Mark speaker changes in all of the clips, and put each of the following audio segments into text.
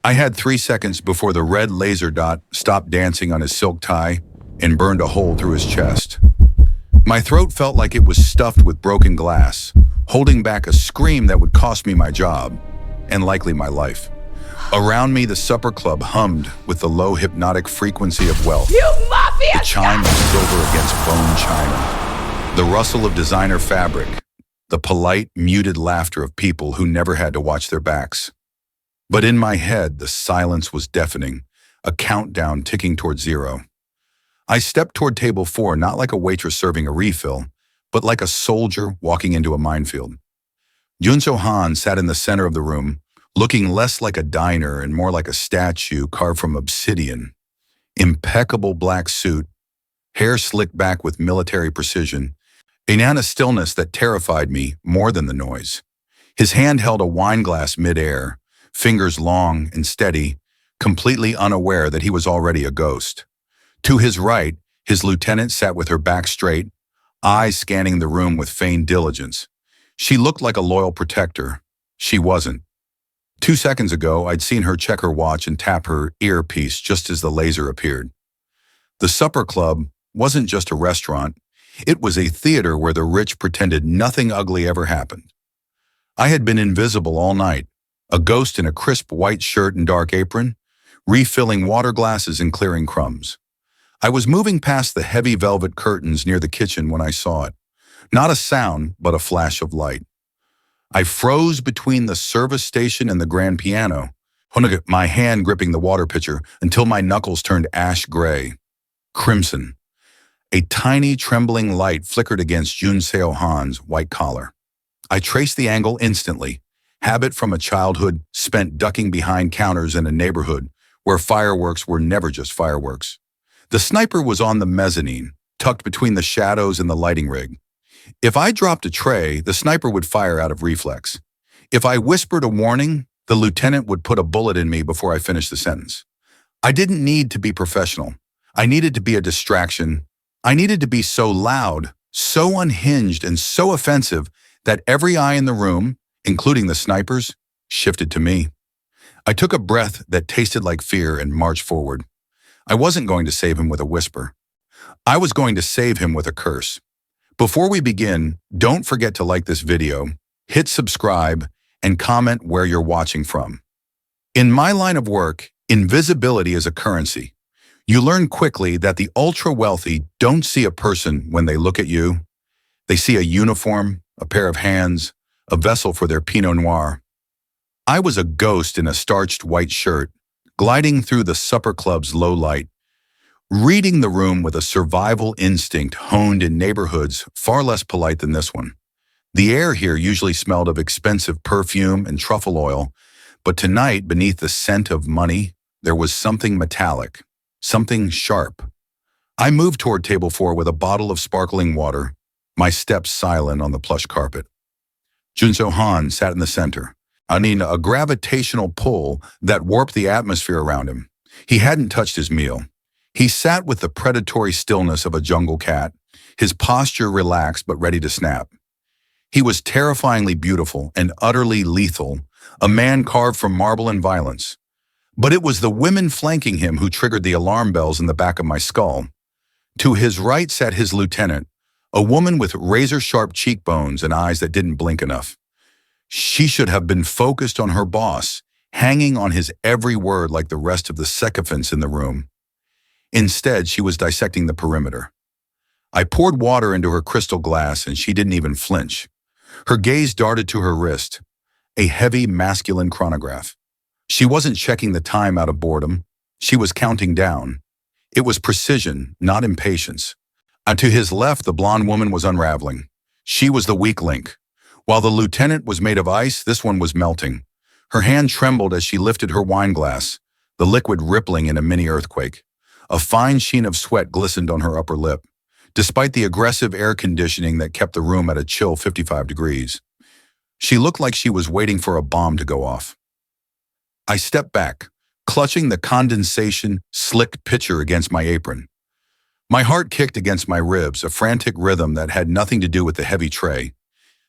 Speaker 1: I had 3 seconds before the red laser dot stopped dancing on his silk tie and burned a hole through his chest. My throat felt like it was stuffed with broken glass, holding back a scream that would cost me my job, and likely my life. Around me, the supper club hummed with the low hypnotic frequency of wealth.
Speaker 2: You mafia!
Speaker 1: The chime of silver against bone china. The rustle of designer fabric. The polite, muted laughter of people who never had to watch their backs. But in my head, the silence was deafening, a countdown ticking toward 0. I stepped toward table 4, not like a waitress serving a refill, but like a soldier walking into a minefield. Junso Han sat in the center of the room, looking less like a diner and more like a statue carved from obsidian. Impeccable black suit, hair slicked back with military precision, a stillness that terrified me more than the noise. His hand held a wine glass midair, fingers long and steady, completely unaware that he was already a ghost. To his right, his lieutenant sat with her back straight, eyes scanning the room with feigned diligence. She looked like a loyal protector. She wasn't. 2 seconds ago, I'd seen her check her watch and tap her earpiece just as the laser appeared. The supper club wasn't just a restaurant. It was a theater where the rich pretended nothing ugly ever happened. I had been invisible all night, a ghost in a crisp white shirt and dark apron, refilling water glasses and clearing crumbs. I was moving past the heavy velvet curtains near the kitchen when I saw it. Not a sound, but a flash of light. I froze between the service station and the grand piano, my hand gripping the water pitcher until my knuckles turned ash gray. Crimson. A tiny trembling light flickered against Junseo Han's white collar. I traced the angle instantly, habit from a childhood spent ducking behind counters in a neighborhood where fireworks were never just fireworks. The sniper was on the mezzanine, tucked between the shadows and the lighting rig. If I dropped a tray, the sniper would fire out of reflex. If I whispered a warning, the lieutenant would put a bullet in me before I finished the sentence. I didn't need to be professional. I needed to be a distraction. I needed to be so loud, so unhinged, and so offensive that every eye in the room, including the snipers, shifted to me. I took a breath that tasted like fear and marched forward. I wasn't going to save him with a whisper. I was going to save him with a curse. Before we begin, don't forget to like this video, hit subscribe, and comment where you're watching from. In my line of work, invisibility is a currency. You learn quickly that the ultra-wealthy don't see a person when they look at you. They see a uniform, a pair of hands, a vessel for their Pinot Noir. I was a ghost in a starched white shirt, gliding through the supper club's low light, reading the room with a survival instinct honed in neighborhoods far less polite than this one. The air here usually smelled of expensive perfume and truffle oil, but tonight, beneath the scent of money, there was something metallic, something sharp. I moved toward table 4 with a bottle of sparkling water, my steps silent on the plush carpet. Junso Han sat in the center. A gravitational pull that warped the atmosphere around him. He hadn't touched his meal. He sat with the predatory stillness of a jungle cat, his posture relaxed but ready to snap. He was terrifyingly beautiful and utterly lethal, a man carved from marble and violence. But it was the women flanking him who triggered the alarm bells in the back of my skull. To his right sat his lieutenant, a woman with razor-sharp cheekbones and eyes that didn't blink enough. She should have been focused on her boss, hanging on his every word like the rest of the sycophants in the room. Instead, she was dissecting the perimeter. I poured water into her crystal glass and she didn't even flinch. Her gaze darted to her wrist, a heavy masculine chronograph. She wasn't checking the time out of boredom. She was counting down. It was precision, not impatience. And to his left, the blonde woman was unraveling. She was the weak link. While the lieutenant was made of ice, this one was melting. Her hand trembled as she lifted her wine glass, the liquid rippling in a mini earthquake. A fine sheen of sweat glistened on her upper lip, despite the aggressive air conditioning that kept the room at a chill 55 degrees. She looked like she was waiting for a bomb to go off. I stepped back, clutching the condensation-slicked pitcher against my apron. My heart kicked against my ribs, a frantic rhythm that had nothing to do with the heavy tray.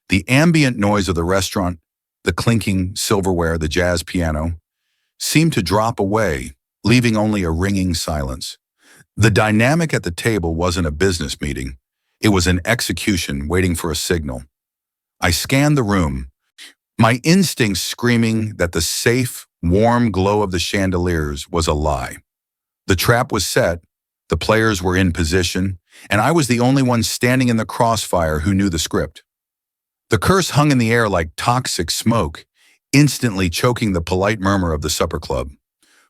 Speaker 1: The ambient noise of the restaurant, the clinking silverware, the jazz piano, seemed to drop away, leaving only a ringing silence. The dynamic at the table wasn't a business meeting. It was an execution waiting for a signal. I scanned the room, my instincts screaming that the safe, warm glow of the chandeliers was a lie. The trap was set, the players were in position, and I was the only one standing in the crossfire who knew the script. The curse hung in the air like toxic smoke, instantly choking the polite murmur of the supper club.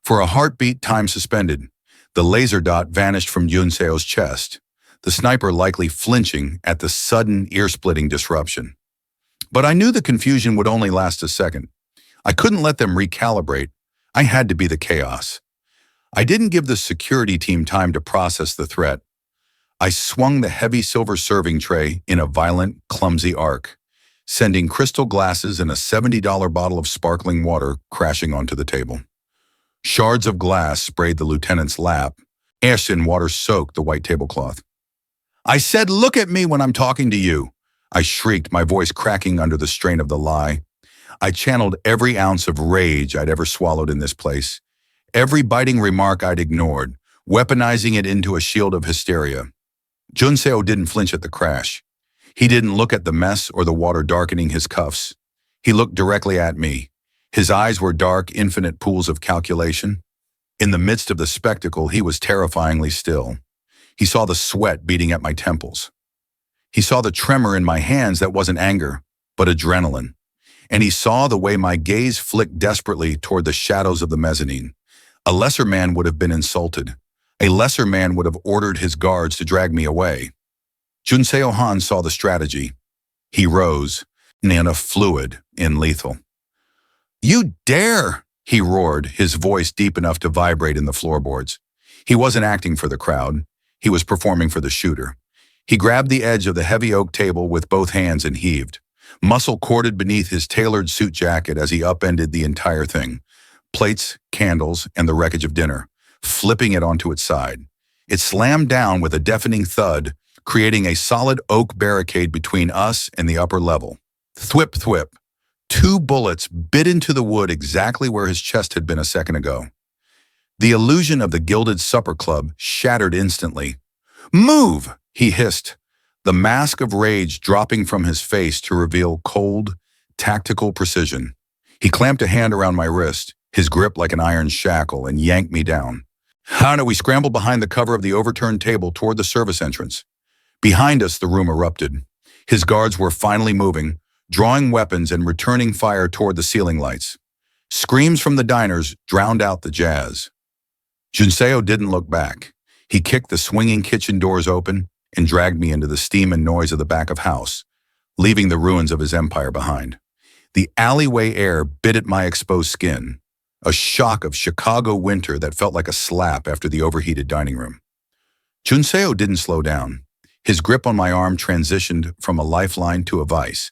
Speaker 1: For a heartbeat, time suspended. The laser dot vanished from Junseo's chest, the sniper likely flinching at the sudden ear-splitting disruption. But I knew the confusion would only last a second. I couldn't let them recalibrate. I had to be the chaos. I didn't give the security team time to process the threat. I swung the heavy silver serving tray in a violent, clumsy arc, sending crystal glasses and a $70 bottle of sparkling water crashing onto the table. Shards of glass sprayed the lieutenant's lap. Ash and water soaked the white tablecloth. "I said look at me when I'm talking to you," I shrieked, my voice cracking under the strain of the lie. I channeled every ounce of rage I'd ever swallowed in this place, every biting remark I'd ignored, weaponizing it into a shield of hysteria. Junseo didn't flinch at the crash. He didn't look at the mess or the water darkening his cuffs. He looked directly at me. His eyes were dark, infinite pools of calculation. In the midst of the spectacle, he was terrifyingly still. He saw the sweat beating at my temples. He saw the tremor in my hands that wasn't anger, but adrenaline. And he saw the way my gaze flicked desperately toward the shadows of the mezzanine. A lesser man would have been insulted. A lesser man would have ordered his guards to drag me away. Junseo Han saw the strategy. He rose, Nana fluid and lethal. "You dare!" he roared, his voice deep enough to vibrate in the floorboards. He wasn't acting for the crowd. He was performing for the shooter. He grabbed the edge of the heavy oak table with both hands and heaved. Muscle corded beneath his tailored suit jacket as he upended the entire thing. Plates, candles, and the wreckage of dinner, flipping it onto its side. It slammed down with a deafening thud, creating a solid oak barricade between us and the upper level. Thwip, thwip. 2 bullets bit into the wood exactly where his chest had been a second ago. The illusion of the gilded supper club shattered instantly. "Move!" he hissed, the mask of rage dropping from his face to reveal cold, tactical precision. He clamped a hand around my wrist, his grip like an iron shackle, and yanked me down. Hana, we scrambled behind the cover of the overturned table toward the service entrance. Behind us, the room erupted. His guards were finally moving, drawing weapons and returning fire toward the ceiling lights. Screams from the diners drowned out the jazz. Junseo didn't look back. He kicked the swinging kitchen doors open and dragged me into the steam and noise of the back of house, leaving the ruins of his empire behind. The alleyway air bit at my exposed skin, a shock of Chicago winter that felt like a slap after the overheated dining room. Junseo didn't slow down. His grip on my arm transitioned from a lifeline to a vice,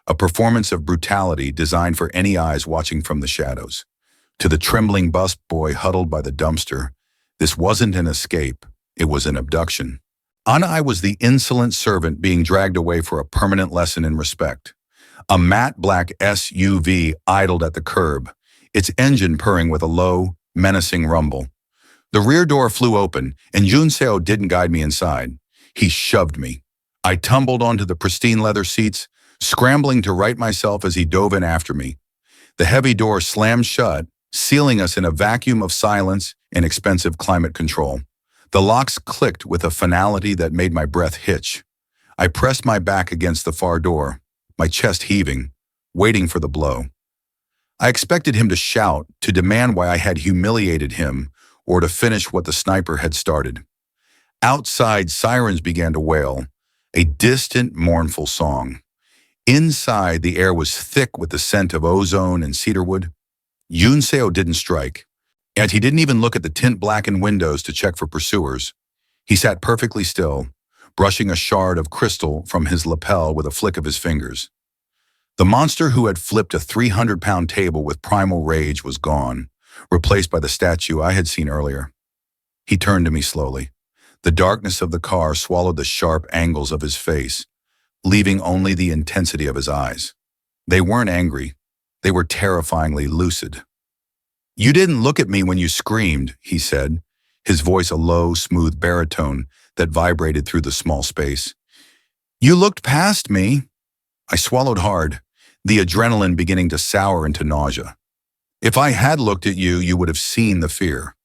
Speaker 1: a performance of brutality designed for any eyes watching from the shadows. To the trembling busboy huddled by the dumpster, this wasn't an escape, it was an abduction. I was the insolent servant being dragged away for a permanent lesson in respect. A matte black SUV idled at the curb, its engine purring with a low, menacing rumble. The rear door flew open, and Junseo didn't guide me inside. He shoved me. I tumbled onto the pristine leather seats, scrambling to right myself as he dove in after me. The heavy door slammed shut, sealing us in a vacuum of silence and expensive climate control. The locks clicked with a finality that made my breath hitch. I pressed my back against the far door, my chest heaving, waiting for the blow. I expected him to shout, to demand why I had humiliated him, or to finish what the sniper had started. Outside, sirens began to wail, a distant, mournful song. Inside, the air was thick with the scent of ozone and cedarwood. Junseo didn't strike, and he didn't even look at the tint-blackened windows to check for pursuers. He sat perfectly still, brushing a shard of crystal from his lapel with a flick of his fingers. The monster who had flipped a 300-pound table with primal rage was gone, replaced by the statue I had seen earlier. He turned to me slowly. The darkness of the car swallowed the sharp angles of his face, leaving only the intensity of his eyes. They weren't angry. They were terrifyingly lucid. You didn't look at me when you screamed, he said, his voice a low, smooth baritone that vibrated through the small space. You looked past me. I swallowed hard, the adrenaline beginning to sour into nausea. If I had looked at you, you would have seen the fear.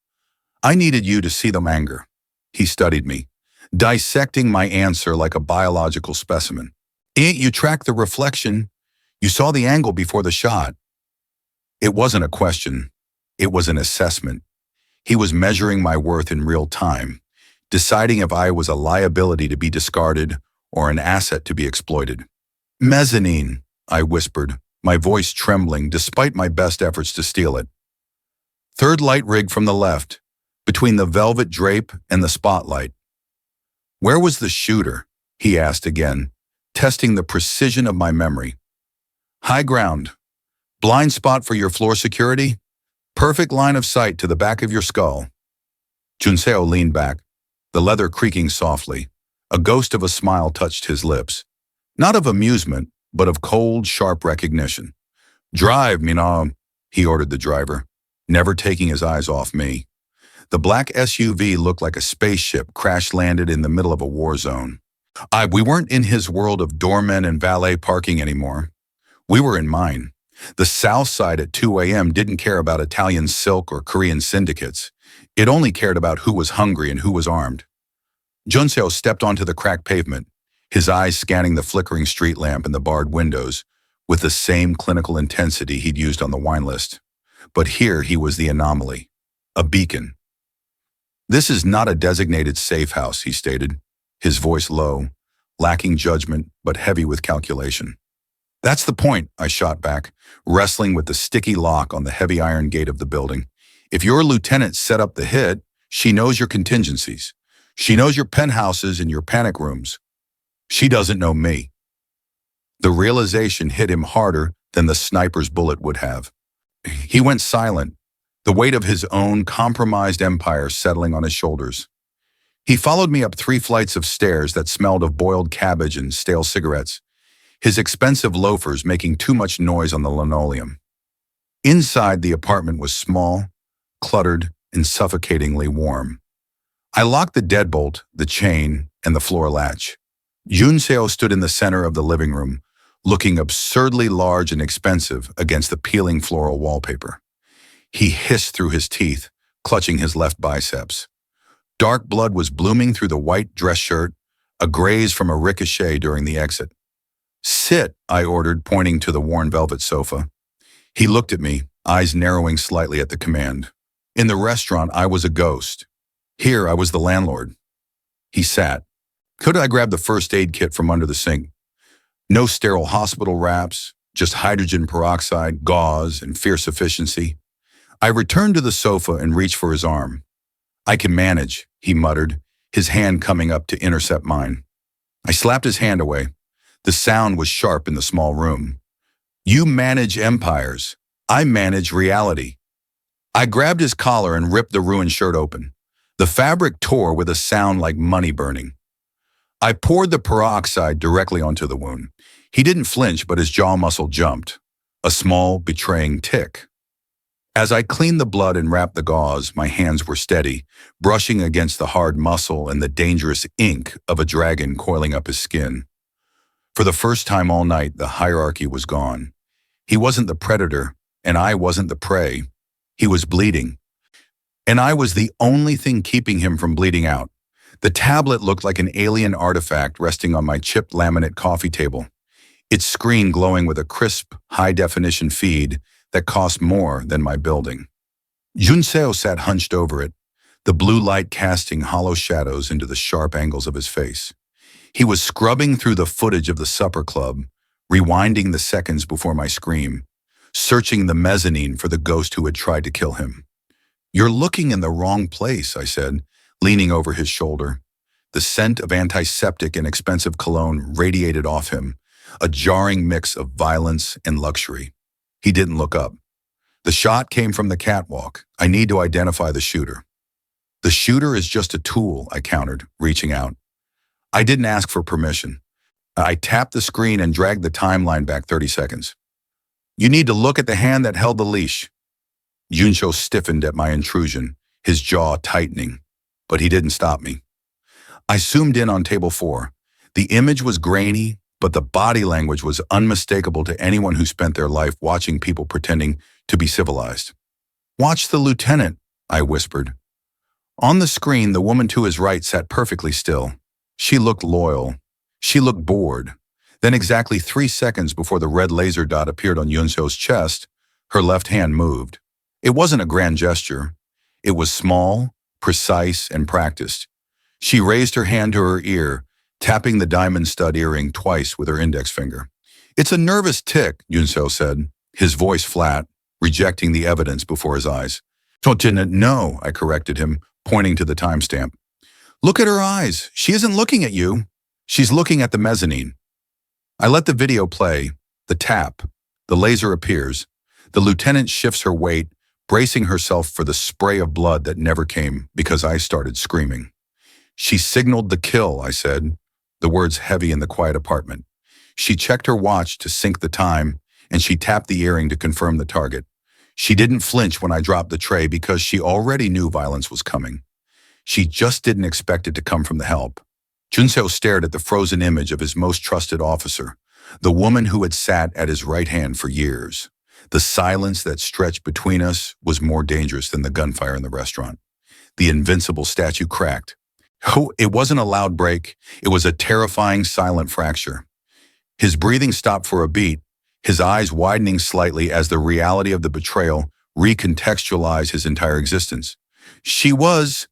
Speaker 1: I needed you to see the anger. He studied me, dissecting my answer like a biological specimen. You tracked the reflection. You saw the angle before the shot. It wasn't a question. It was an assessment. He was measuring my worth in real time, deciding if I was a liability to be discarded or an asset to be exploited. Mezzanine, I whispered, my voice trembling despite my best efforts to steal it. Third light rig from the left, between the velvet drape and the spotlight. Where was the shooter? He asked again, testing the precision of my memory. High ground. Blind spot for your floor security? Perfect line of sight to the back of your skull. Junseo leaned back, the leather creaking softly. A ghost of a smile touched his lips. Not of amusement, but of cold, sharp recognition. Drive, Mina, he ordered the driver, never taking his eyes off me. The black SUV looked like a spaceship crash-landed in the middle of a war zone. We weren't in his world of doormen and valet parking anymore. We were in mine. The South Side at 2 a.m. didn't care about Italian silk or Korean syndicates. It only cared about who was hungry and who was armed. Junseo stepped onto the cracked pavement, his eyes scanning the flickering street lamp and the barred windows with the same clinical intensity he'd used on the wine list. But here he was the anomaly, a beacon. This is not a designated safe house, he stated, his voice low, lacking judgment but heavy with calculation. That's the point, I shot back, wrestling with the sticky lock on the heavy iron gate of the building. If your lieutenant set up the hit, she knows your contingencies. She knows your penthouses and your panic rooms. She doesn't know me. The realization hit him harder than the sniper's bullet would have. He went silent, the weight of his own compromised empire settling on his shoulders. He followed me up 3 flights of stairs that smelled of boiled cabbage and stale cigarettes, his expensive loafers making too much noise on the linoleum. Inside, the apartment was small, cluttered, and suffocatingly warm. I locked the deadbolt, the chain, and the floor latch. Junseo stood in the center of the living room, looking absurdly large and expensive against the peeling floral wallpaper. He hissed through his teeth, clutching his left biceps. Dark blood was blooming through the white dress shirt, a graze from a ricochet during the exit. Sit, I ordered, pointing to the worn velvet sofa. He looked at me, eyes narrowing slightly at the command. In the restaurant, I was a ghost. Here, I was the landlord. He sat. Could I grab the first aid kit from under the sink? No sterile hospital wraps, just hydrogen peroxide, gauze, and fierce efficiency. I returned to the sofa and reached for his arm. I can manage, he muttered, his hand coming up to intercept mine. I slapped his hand away. The sound was sharp in the small room. You manage empires. I manage reality. I grabbed his collar and ripped the ruined shirt open. The fabric tore with a sound like money burning. I poured the peroxide directly onto the wound. He didn't flinch, but his jaw muscle jumped. A small, betraying tick. As I cleaned the blood and wrapped the gauze, my hands were steady, brushing against the hard muscle and the dangerous ink of a dragon coiling up his skin. For the first time all night, the hierarchy was gone. He wasn't the predator, and I wasn't the prey. He was bleeding. And I was the only thing keeping him from bleeding out. The tablet looked like an alien artifact resting on my chipped laminate coffee table, its screen glowing with a crisp, high-definition feed that cost more than my building. Junseo sat hunched over it, the blue light casting hollow shadows into the sharp angles of his face. He was scrubbing through the footage of the supper club, rewinding the seconds before my scream, searching the mezzanine for the ghost who had tried to kill him. You're looking in the wrong place, I said, leaning over his shoulder. The scent of antiseptic and expensive cologne radiated off him, a jarring mix of violence and luxury. He didn't look up. The shot came from the catwalk. I need to identify the shooter. The shooter is just a tool, I countered, reaching out. I didn't ask for permission. I tapped the screen and dragged the timeline back 30 seconds. You need to look at the hand that held the leash. Junseo stiffened at my intrusion, his jaw tightening. But he didn't stop me. I zoomed in on table 4. The image was grainy, but the body language was unmistakable to anyone who spent their life watching people pretending to be civilized. "Watch the lieutenant," I whispered. On the screen, the woman to his right sat perfectly still. She looked loyal. She looked bored. Then exactly 3 seconds before the red laser dot appeared on Yunseo's chest, her left hand moved. It wasn't a grand gesture. It was small, precise, and practiced. She raised her hand to her ear, tapping the diamond stud earring twice with her index finger. "It's a nervous tick," Junseo said, his voice flat, rejecting the evidence before his eyes. "Didn't know," I corrected him, pointing to the timestamp. "Look at her eyes. She isn't looking at you. She's looking at the mezzanine." I let the video play. The tap. The laser appears. The lieutenant shifts her weight, bracing herself for the spray of blood that never came because I started screaming. "She signaled the kill," I said, the words heavy in the quiet apartment. She checked her watch to sync the time, and she tapped the earring to confirm the target. She didn't flinch when I dropped the tray because she already knew violence was coming. She just didn't expect it to come from the help. Junseo stared at the frozen image of his most trusted officer, the woman who had sat at his right hand for years. The silence that stretched between us was more dangerous than the gunfire in the restaurant. The invincible statue cracked. Oh, it wasn't a loud break. It was a terrifying, silent fracture. His breathing stopped for a beat, his eyes widening slightly as the reality of the betrayal recontextualized his entire existence. "She was,"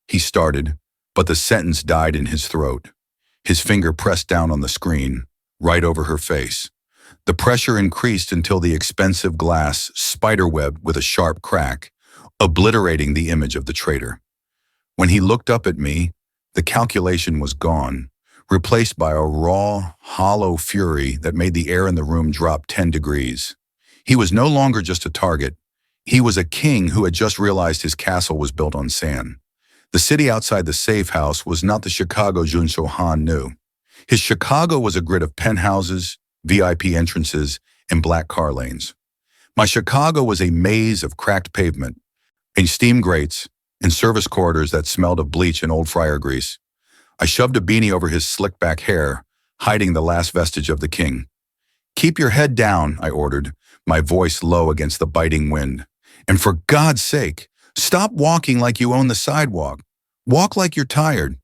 Speaker 1: he started, but the sentence died in his throat. His finger pressed down on the screen, right over her face. The pressure increased until the expensive glass spiderwebbed with a sharp crack, obliterating the image of the traitor. When he looked up at me, the calculation was gone, replaced by a raw, hollow fury that made the air in the room drop 10 degrees. He was no longer just a target. He was a king who had just realized his castle was built on sand. The city outside the safe house was not the Chicago Junseo Han knew. His Chicago was a grid of penthouses, VIP entrances, and black car lanes. My Chicago was a maze of cracked pavement, and steam grates, and service corridors that smelled of bleach and old fryer grease. I shoved a beanie over his slick-back hair, hiding the last vestige of the king. "Keep your head down," I ordered, my voice low against the biting wind. "And for God's sake, stop walking like you own the sidewalk. Walk like you're tired."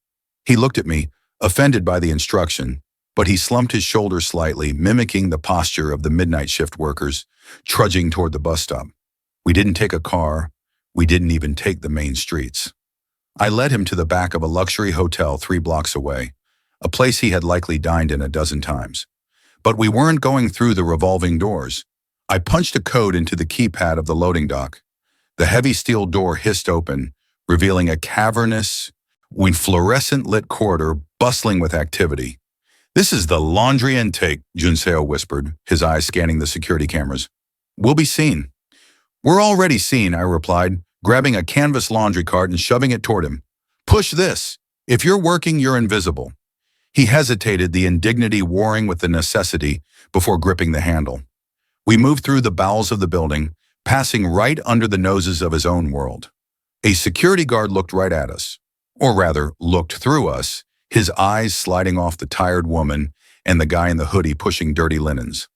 Speaker 1: He looked at me, offended by the instruction, but he slumped his shoulders slightly, mimicking the posture of the midnight shift workers, trudging toward the bus stop. We didn't take a car. We didn't even take the main streets. I led him to the back of a luxury hotel 3 blocks away, a place he had likely dined in a dozen times. But we weren't going through the revolving doors. I punched a code into the keypad of the loading dock. The heavy steel door hissed open, revealing a cavernous, fluorescent-lit corridor bustling with activity. "This is the laundry intake," Junseo whispered, his eyes scanning the security cameras. "We'll be seen." "We're already seen," I replied, grabbing a canvas laundry cart and shoving it toward him. "Push this. If you're working, you're invisible." He hesitated, the indignity warring with the necessity before gripping the handle. We moved through the bowels of the building, passing right under the noses of his own world. A security guard looked right at us, or rather, looked through us, his eyes sliding off the tired woman and the guy in the hoodie pushing dirty linens.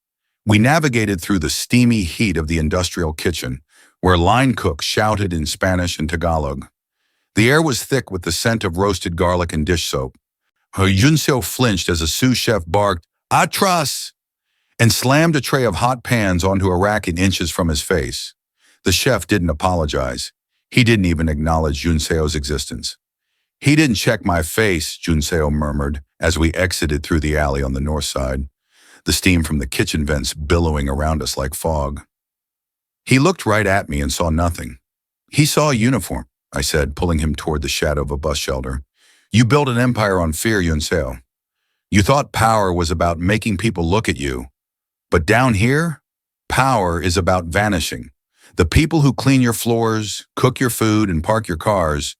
Speaker 1: We navigated through the steamy heat of the industrial kitchen, where line cooks shouted in Spanish and Tagalog. The air was thick with the scent of roasted garlic and dish soap. Junseo flinched as a sous chef barked, "Atras!" and slammed a tray of hot pans onto a rack inches from his face. The chef didn't apologize. He didn't even acknowledge Junseo's existence. "He didn't check my face," Junseo murmured as we exited through the alley on the north side, the steam from the kitchen vents billowing around us like fog. He looked right at me and saw nothing. "He saw a uniform," I said, pulling him toward the shadow of a bus shelter. "You built an empire on fear, Junseo. You thought power was about making people look at you. But down here, power is about vanishing. The people who clean your floors, cook your food, and park your cars,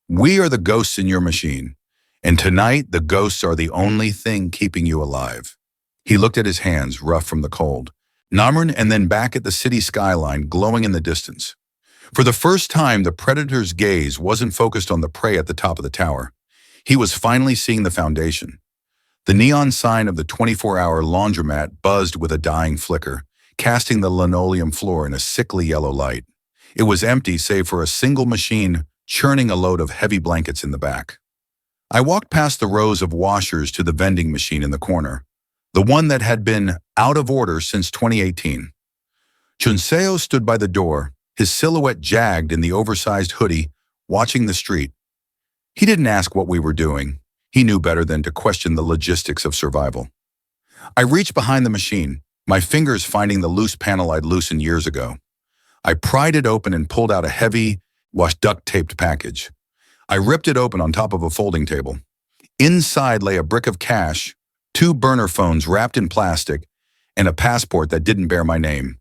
Speaker 1: we are the ghosts in your machine. And tonight, the ghosts are the only thing keeping you alive." He looked at his hands, rough from the cold. Namran, and then back at the city skyline glowing in the distance. For the first time, the predator's gaze wasn't focused on the prey at the top of the tower. He was finally seeing the foundation. The neon sign of the 24-hour laundromat buzzed with a dying flicker, casting the linoleum floor in a sickly yellow light. It was empty save for a single machine churning a load of heavy blankets in the back. I walked past the rows of washers to the vending machine in the corner, the one that had been out of order since 2018. Junseo stood by the door, his silhouette jagged in the oversized hoodie, watching the street. He didn't ask what we were doing. He knew better than to question the logistics of survival. I reached behind the machine, my fingers finding the loose panel I'd loosened years ago. I pried it open and pulled out a heavy, duct-taped package. I ripped it open on top of a folding table. Inside lay a brick of cash, 2 burner phones wrapped in plastic, and a passport that didn't bear my name.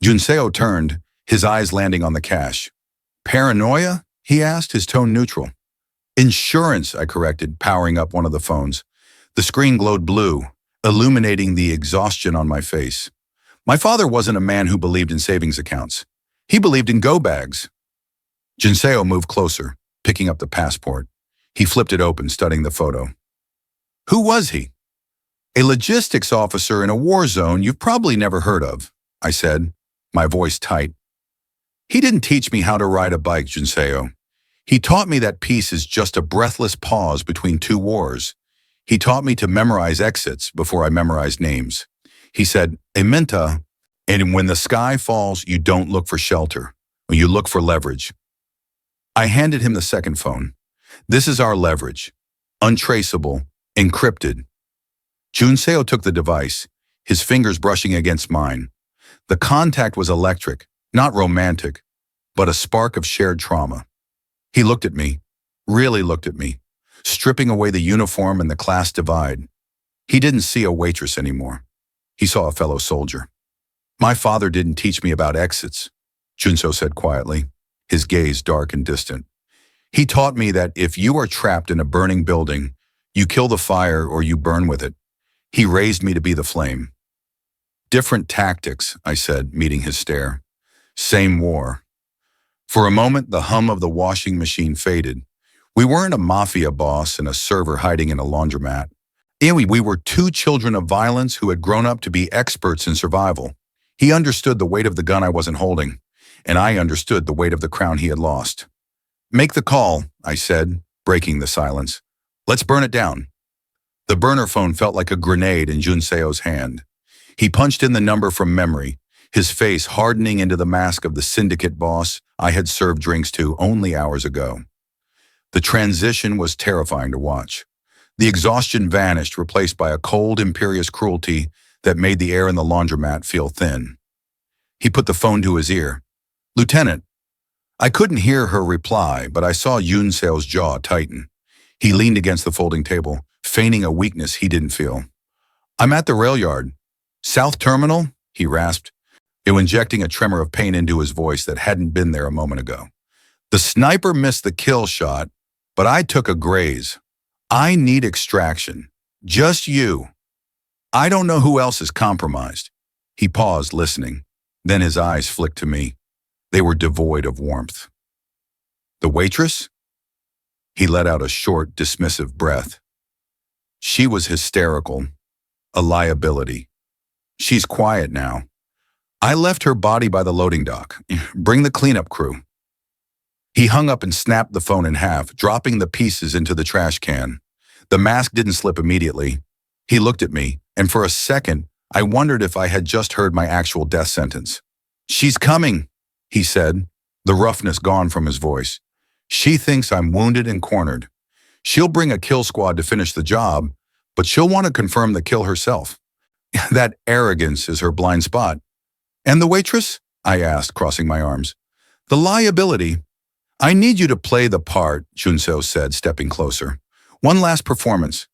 Speaker 1: Junseo turned, his eyes landing on the cash. "Paranoia?" he asked, his tone neutral. "Insurance," I corrected, powering up one of the phones. The screen glowed blue, illuminating the exhaustion on my face. My father wasn't a man who believed in savings accounts. He believed in go-bags. Junseo moved closer, picking up the passport. He flipped it open, studying the photo. "Who was he?" "A logistics officer in a war zone you've probably never heard of," I said, my voice tight. "He didn't teach me how to ride a bike, Junseo. He taught me that peace is just a breathless pause between 2 wars. He taught me to memorize exits before I memorized names. He said, Ementa, and when the sky falls, you don't look for shelter, you look for leverage." I handed him the second phone. "This is our leverage. Untraceable, encrypted." Junseo took the device, his fingers brushing against mine. The contact was electric, not romantic, but a spark of shared trauma. He looked at me, really looked at me, stripping away the uniform and the class divide. He didn't see a waitress anymore. He saw a fellow soldier. "My father didn't teach me about exits," Junseo said quietly, his gaze dark and distant. "He taught me that if you are trapped in a burning building, you kill the fire or you burn with it. He raised me to be the flame." "Different tactics," I said, meeting his stare. "Same war." For a moment, the hum of the washing machine faded. We weren't a mafia boss and a server hiding in a laundromat. We were 2 children of violence who had grown up to be experts in survival. He understood the weight of the gun I wasn't holding, and I understood the weight of the crown he had lost. "Make the call," I said, breaking the silence. "Let's burn it down." The burner phone felt like a grenade in Junseo's hand. He punched in the number from memory, his face hardening into the mask of the syndicate boss I had served drinks to only hours ago. The transition was terrifying to watch. The exhaustion vanished, replaced by a cold, imperious cruelty that made the air in the laundromat feel thin. He put the phone to his ear. "Lieutenant." I couldn't hear her reply, but I saw Junseo's jaw tighten. He leaned against the folding table, feigning a weakness he didn't feel. "I'm at the rail yard. South Terminal?" he rasped, injecting a tremor of pain into his voice that hadn't been there a moment ago. "The sniper missed the kill shot, but I took a graze. I need extraction. Just you. I don't know who else is compromised." He paused, listening. Then his eyes flicked to me. They were devoid of warmth. "The waitress?" He let out a short, dismissive breath. "She was hysterical. A liability. She's quiet now. I left her body by the loading dock. Bring the cleanup crew." He hung up and snapped the phone in half, dropping the pieces into the trash can. The mask didn't slip immediately. He looked at me, and for a second, I wondered if I had just heard my actual death sentence. "She's coming," he said, the roughness gone from his voice. "She thinks I'm wounded and cornered. She'll bring a kill squad to finish the job, but she'll want to confirm the kill herself. That arrogance is her blind spot." "And the waitress?" I asked, crossing my arms. "The liability." "I need you to play the part," Junseo said, stepping closer. "One last performance.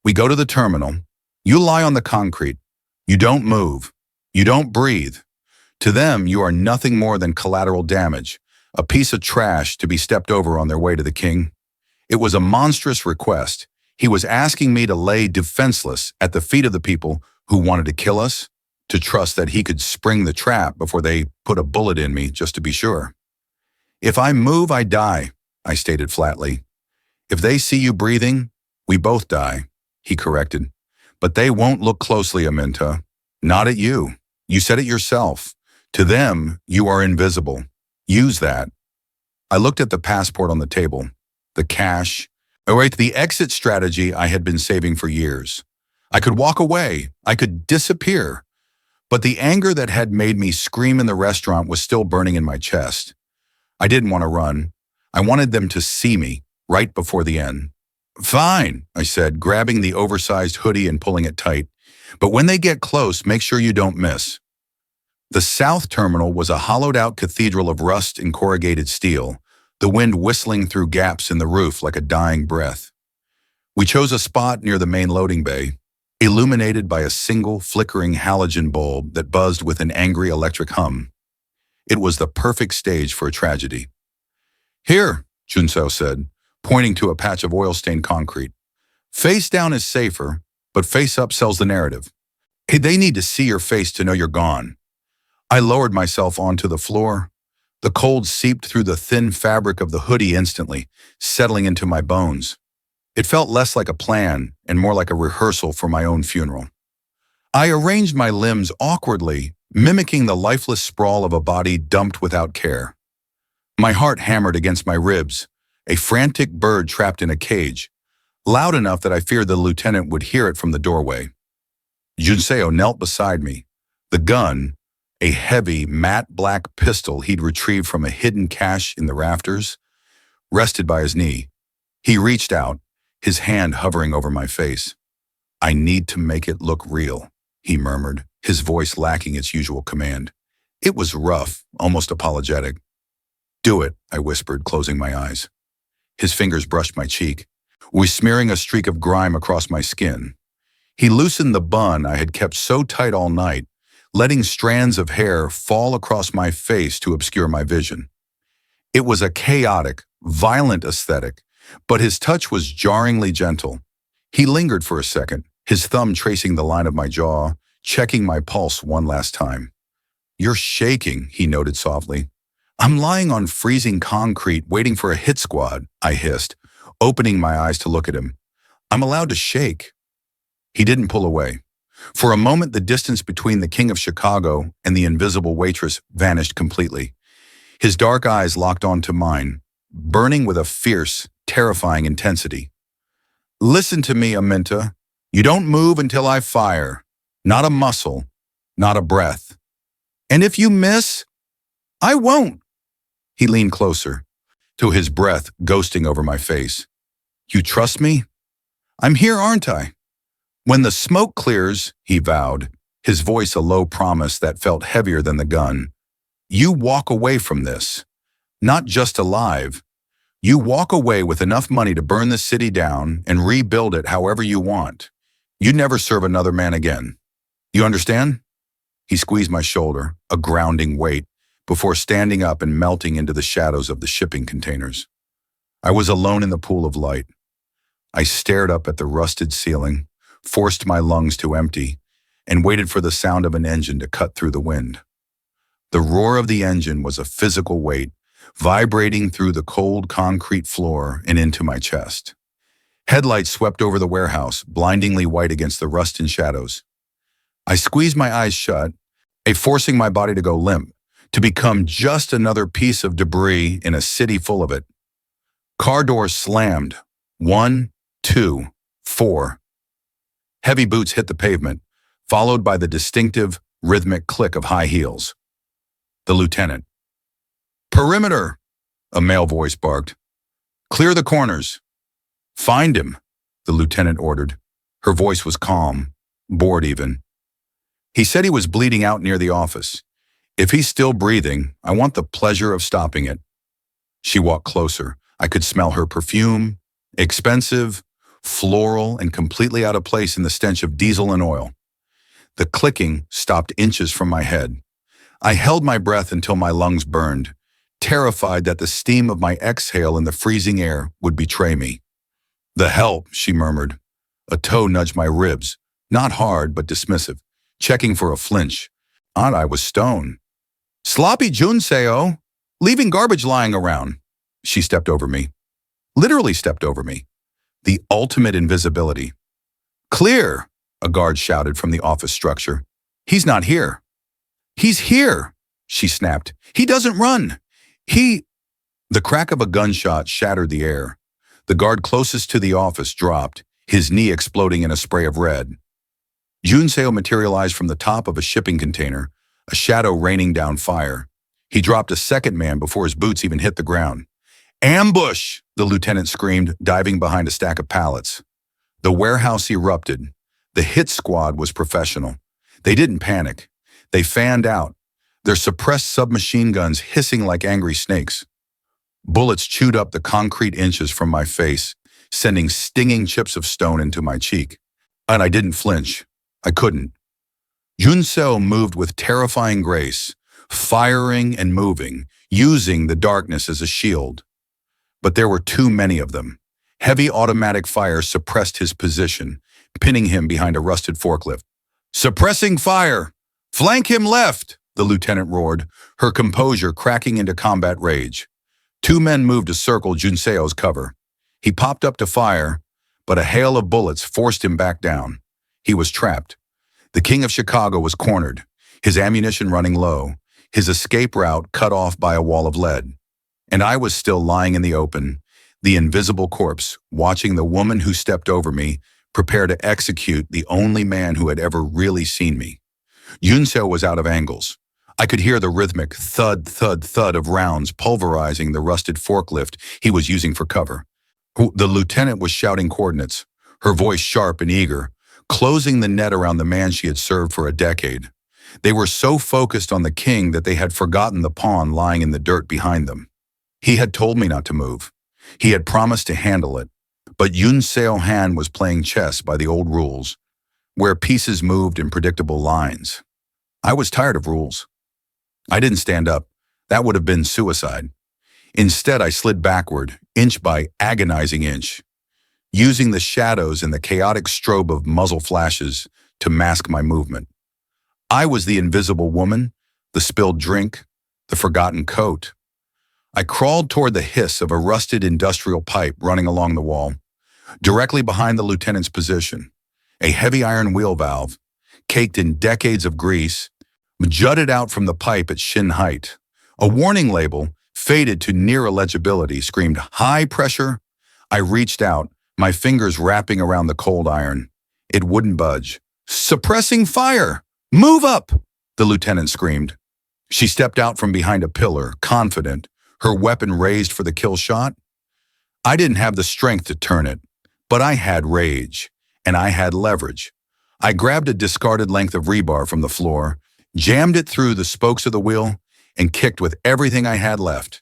Speaker 1: We go to the terminal. You lie on the concrete. You don't move. You don't breathe. To them, you are nothing more than collateral damage, a piece of trash to be stepped over on their way to the king." It was a monstrous request. He was asking me to lay defenseless at the feet of the people who wanted to kill us, to trust that he could spring the trap before they put a bullet in me just to be sure. If I move, I die, I stated flatly. If they see you breathing, we both die, he corrected. But they won't look closely, Aminta. Not at you. You said it yourself. To them, you are invisible. Use that. I looked at the passport on the table, the cash, the exit strategy I had been saving for years. I could walk away. I could disappear. But the anger that had made me scream in the restaurant was still burning in my chest. I didn't want to run. I wanted them to see me right before the end. Fine, I said, grabbing the oversized hoodie and pulling it tight. But when they get close, make sure you don't miss. The south terminal was a hollowed-out cathedral of rust and corrugated steel, the wind whistling through gaps in the roof like a dying breath. We chose a spot near the main loading bay, illuminated by a single flickering halogen bulb that buzzed with an angry electric hum. It was the perfect stage for a tragedy. Here, Junseo said, pointing to a patch of oil-stained concrete. Face down is safer, but face up sells the narrative. Hey, they need to see your face to know you're gone. I lowered myself onto the floor. The cold seeped through the thin fabric of the hoodie instantly, settling into my bones. It felt less like a plan and more like a rehearsal for my own funeral. I arranged my limbs awkwardly, mimicking the lifeless sprawl of a body dumped without care. My heart hammered against my ribs, a frantic bird trapped in a cage, loud enough that I feared the lieutenant would hear it from the doorway. Junseo knelt beside me. The gun, a heavy, matte black pistol he'd retrieved from a hidden cache in the rafters, rested by his knee. He reached out, his hand hovering over my face. I need to make it look real, he murmured, his voice lacking its usual command. It was rough, almost apologetic. Do it, I whispered, closing my eyes. His fingers brushed my cheek, smearing a streak of grime across my skin. He loosened the bun I had kept so tight all night, letting strands of hair fall across my face to obscure my vision. It was a chaotic, violent aesthetic, but his touch was jarringly gentle. He lingered for a second, his thumb tracing the line of my jaw, checking my pulse one last time. You're shaking, he noted softly. I'm lying on freezing concrete waiting for a hit squad, I hissed, opening my eyes to look at him. I'm allowed to shake. He didn't pull away. For a moment, the distance between the King of Chicago and the invisible waitress vanished completely. His dark eyes locked onto mine, burning with a fierce, terrifying intensity. Listen to me, Aminta. You don't move until I fire. Not a muscle, not a breath. And if you miss, I won't. He leaned closer, to his breath ghosting over my face. You trust me? I'm here, aren't I? When the smoke clears, he vowed, his voice a low promise that felt heavier than the gun. You walk away from this. Not just alive. You walk away with enough money to burn the city down and rebuild it however you want. You never serve another man again. You understand? He squeezed my shoulder, a grounding weight, before standing up and melting into the shadows of the shipping containers. I was alone in the pool of light. I stared up at the rusted ceiling, forced my lungs to empty, and waited for the sound of an engine to cut through the wind. The roar of the engine was a physical weight, vibrating through the cold concrete floor and into my chest. Headlights swept over the warehouse, blindingly white against the rust and shadows. I squeezed my eyes shut, forcing my body to go limp, to become just another piece of debris in a city full of it. Car doors slammed. 1, 2, 4. Heavy boots hit the pavement, followed by the distinctive, rhythmic click of high heels. The lieutenant. Perimeter, a male voice barked. Clear the corners. Find him, the lieutenant ordered. Her voice was calm, bored even. He said he was bleeding out near the office. If he's still breathing, I want the pleasure of stopping it. She walked closer. I could smell her perfume, expensive, floral, and completely out of place in the stench of diesel and oil. The clicking stopped inches from my head. I held my breath until my lungs burned, terrified that the steam of my exhale in the freezing air would betray me. The help, she murmured. A toe nudged my ribs, not hard but dismissive, checking for a flinch. I was stone. Sloppy Junseo, leaving garbage lying around. She stepped over me. Literally stepped over me. The ultimate invisibility. Clear, a guard shouted from the office structure. He's not here. He's here, she snapped. He doesn't run. The crack of a gunshot shattered the air. The guard closest to the office dropped, his knee exploding in a spray of red. Junseo materialized from the top of a shipping container, a shadow raining down fire. He dropped a second man before his boots even hit the ground. Ambush! The lieutenant screamed, diving behind a stack of pallets. The warehouse erupted. The hit squad was professional. They didn't panic. They fanned out, their suppressed submachine guns hissing like angry snakes. Bullets chewed up the concrete inches from my face, sending stinging chips of stone into my cheek. And I didn't flinch. I couldn't. Junseo moved with terrifying grace, firing and moving, using the darkness as a shield. But there were too many of them. Heavy automatic fire suppressed his position, pinning him behind a rusted forklift. Suppressing fire! Flank him left! The lieutenant roared, her composure cracking into combat rage. Two men moved to circle Junseo's cover. He popped up to fire, but a hail of bullets forced him back down. He was trapped. The King of Chicago was cornered, his ammunition running low, his escape route cut off by a wall of lead. And I was still lying in the open, the invisible corpse, watching the woman who stepped over me prepare to execute the only man who had ever really seen me. Junseo was out of angles. I could hear the rhythmic thud, thud, thud of rounds pulverizing the rusted forklift he was using for cover. The lieutenant was shouting coordinates, her voice sharp and eager, closing the net around the man she had served for a decade. They were so focused on the king that they had forgotten the pawn lying in the dirt behind them. He had told me not to move. He had promised to handle it. But Junseo Han was playing chess by the old rules, where pieces moved in predictable lines. I was tired of rules. I didn't stand up. That would have been suicide. Instead, I slid backward, inch by agonizing inch, using the shadows and the chaotic strobe of muzzle flashes to mask my movement. I was the invisible woman, the spilled drink, the forgotten coat. I crawled toward the hiss of a rusted industrial pipe running along the wall, directly behind the lieutenant's position. A heavy iron wheel valve, caked in decades of grease, jutted out from the pipe at shin height. A warning label, faded to near illegibility, screamed, "High pressure." I reached out, my fingers wrapping around the cold iron. It wouldn't budge. "Suppressing fire! Move up!" the lieutenant screamed. She stepped out from behind a pillar, confident, her weapon raised for the kill shot. I didn't have the strength to turn it, but I had rage, and I had leverage. I grabbed a discarded length of rebar from the floor, jammed it through the spokes of the wheel, and kicked with everything I had left.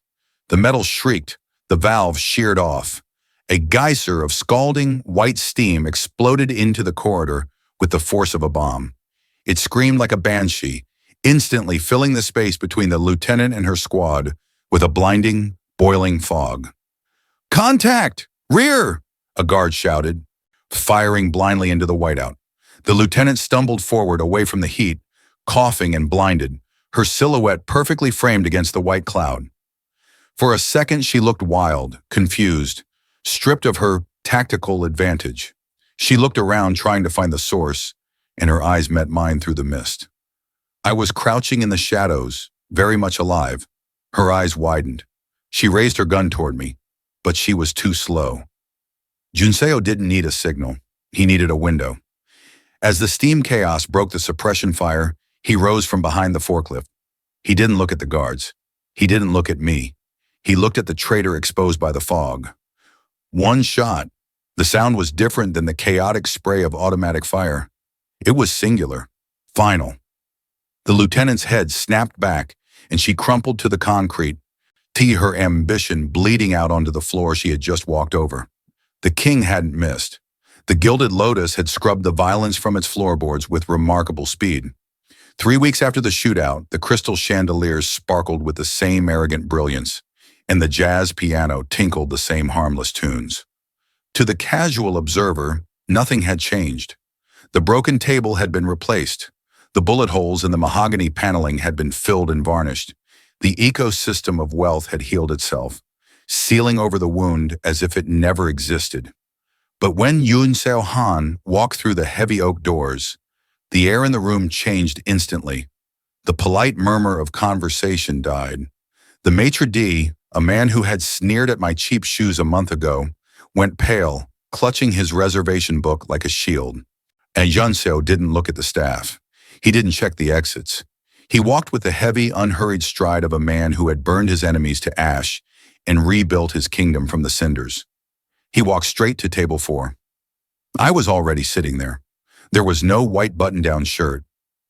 Speaker 1: The metal shrieked, the valve sheared off. A geyser of scalding, white steam exploded into the corridor with the force of a bomb. It screamed like a banshee, instantly filling the space between the lieutenant and her squad with a blinding, boiling fog. "Contact! Rear!" a guard shouted, firing blindly into the whiteout. The lieutenant stumbled forward away from the heat, coughing and blinded, her silhouette perfectly framed against the white cloud. For a second, she looked wild, confused, stripped of her tactical advantage. She looked around trying to find the source, and her eyes met mine through the mist. I was crouching in the shadows, very much alive. Her eyes widened. She raised her gun toward me, but she was too slow. Junseo didn't need a signal. He needed a window. As the steam chaos broke the suppression fire, he rose from behind the forklift. He didn't look at the guards. He didn't look at me. He looked at the traitor exposed by the fog. One shot. The sound was different than the chaotic spray of automatic fire. It was singular, final. The lieutenant's head snapped back, and she crumpled to the concrete, her ambition bleeding out onto the floor she had just walked over. The king hadn't missed. The gilded lotus had scrubbed the violence from its floorboards with remarkable speed. 3 weeks after the shootout, the crystal chandeliers sparkled with the same arrogant brilliance, and the jazz piano tinkled the same harmless tunes. To the casual observer, nothing had changed. The broken table had been replaced. The bullet holes in the mahogany paneling had been filled and varnished. The ecosystem of wealth had healed itself, sealing over the wound as if it never existed. But when Yun Seo Han walked through the heavy oak doors, the air in the room changed instantly. The polite murmur of conversation died. The maitre d', a man who had sneered at my cheap shoes a month ago, went pale, clutching his reservation book like a shield. And Yun Seo didn't look at the staff. He didn't check the exits. He walked with the heavy, unhurried stride of a man who had burned his enemies to ash and rebuilt his kingdom from the cinders. He walked straight to table 4. I was already sitting there. There was no white button-down shirt,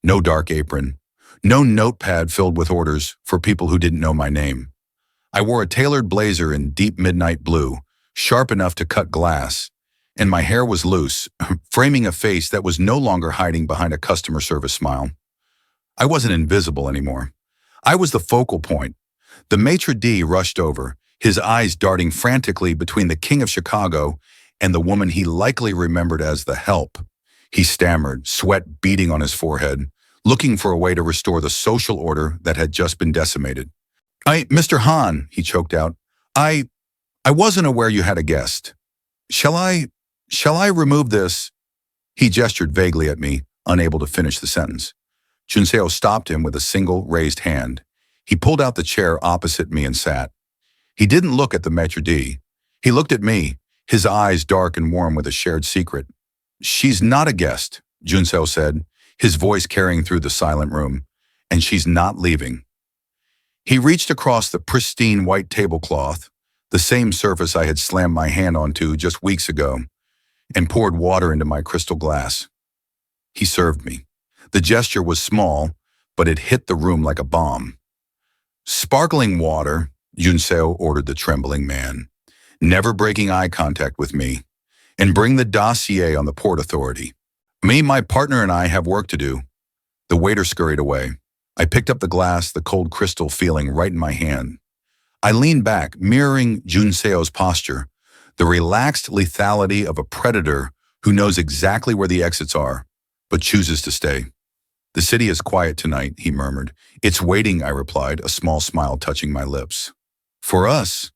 Speaker 1: no dark apron, no notepad filled with orders for people who didn't know my name. I wore a tailored blazer in deep midnight blue, sharp enough to cut glass, and my hair was loose, framing a face that was no longer hiding behind a customer service smile. I wasn't invisible anymore. I was the focal point. The maitre d' rushed over, his eyes darting frantically between the King of Chicago and the woman he likely remembered as the Help. He stammered, sweat beading on his forehead, looking for a way to restore the social order that had just been decimated. Mr. Han, he choked out, I wasn't aware you had a guest. Shall I remove this? He gestured vaguely at me, unable to finish the sentence. Yun Seo stopped him with a single raised hand. He pulled out the chair opposite me and sat. He didn't look at the maitre d'. He looked at me, his eyes dark and warm with a shared secret. She's not a guest, Yun Seo said, his voice carrying through the silent room, and she's not leaving. He reached across the pristine white tablecloth, the same surface I had slammed my hand onto just weeks ago, and poured water into my crystal glass. He served me. The gesture was small, but it hit the room like a bomb. Sparkling water, Yun Seo ordered the trembling man, never breaking eye contact with me, and bring the dossier on the Port Authority. Me, my partner, and I have work to do. The waiter scurried away. I picked up the glass, the cold crystal feeling right in my hand. I leaned back, mirroring Yun Seo's posture, the relaxed lethality of a predator who knows exactly where the exits are, but chooses to stay. The city is quiet tonight, he murmured. It's waiting, I replied, a small smile touching my lips. For us,